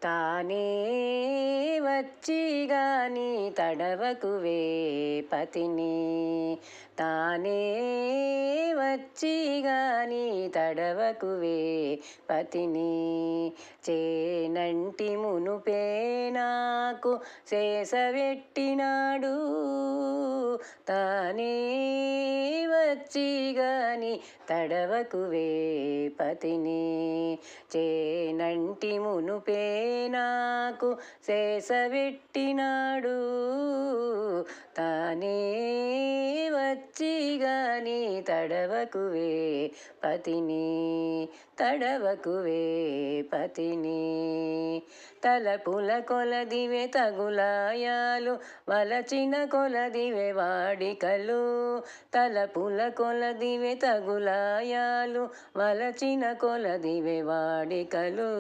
తానే వచ్చిగాని తడవకువే పతిని, తానే వచ్చిగాని తడవకువే పతిని. చేనంటి మునుపే నాకు చేసవెట్టినాడు, తానే వచ్చిగాని తడవకువే పతిని. చేనంటి మునుపే నాకు చేసవెట్టినాడు, తానే వచ్చిగాని తడవకువే పతిని, తడవకువే పతిని. తలపుల కొలదివే తగులాయాలు, వలచిన కొలదివే వాడికలు. తలపుల కొలదివే తగులాయాలు, వలచిన కొలదివే వాడికలు.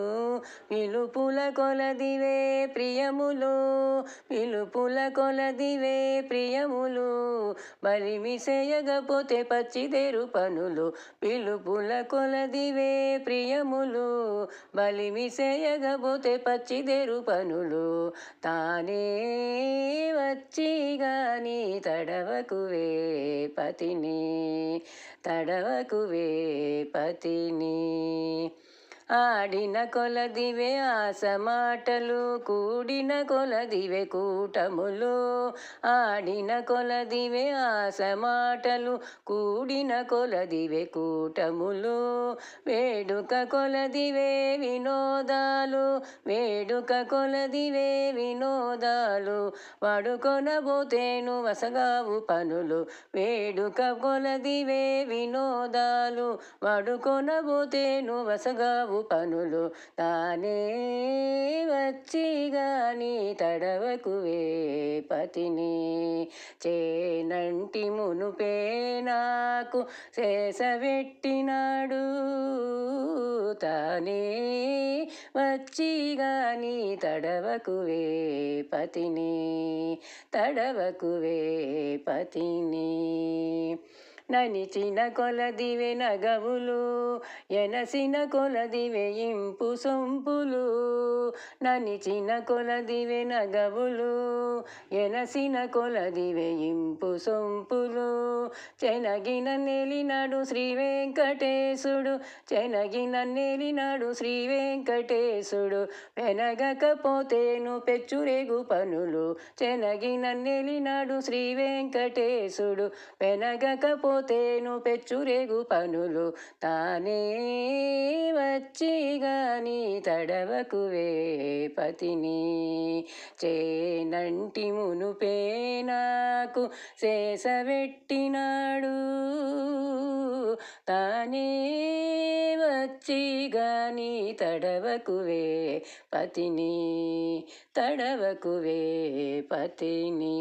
పిలుపుల కొలదివే ప్రియములు, పిలుపుల కొలదివే ప్రియములు. బలిమిసేయగపోతే పచ్చిదేరు పనులు, పిలుపుల కొలదివే ప్రియములు. బలిమిసేయగపోతే పచ్చిదేరు పనులు. తానే వచ్చిగాని తడవకువే పతిని, తడవకువే పతిని. ఆడిన కొలదివే ఆశ మాటలు, కూడిన కొలదివే కూటములు. ఆడిన కొలదివే ఆశ మాటలు, కూడిన కొలదివే కూటములు. వేడుక కొలదివే వినోదాలు, వేడుక కొలదివే వినోదాలు. వాడుకొనబోతేను వసగావు పనులు, వేడుక కొలదివే వినోదాలు. వాడుకొనబోతేను వసగావు పనులు. తానే వచ్చిగాని తడవకువే పతిని. చేనంటి మునుపే నాకు చేసవెట్టినాడు, తానే వచ్చిగాని తడవకువే పతిని, తడవకువే పతిని. ననిచిన కొలదివే నగవులు, ఎనసిన కొలదివే ఇంపు సొంపులు. ననిచిన కొలదివే నగవులు, ఎనసిన కొలదివే ఇంపు సొంపులు. చెనగిన నెలినాడు శ్రీ వెంకటేశుడు, చెనగిన నెలినాడు శ్రీ వెంకటేశుడు. వెనగకపోతేను పెచ్చురేగు పనులు, చెనగిన నెలినాడు శ్రీ వెంకటేశుడు. వెనగకపోతేను పెచ్చురేగు పనులు. తానే వచ్చిగాని తడవకువే పతిని. చేనంటి మునుపే నాకు చేసవెట్టినాడు, తానే వచ్చిగాని తడవకువే పతిని, తడవకువే పతిని.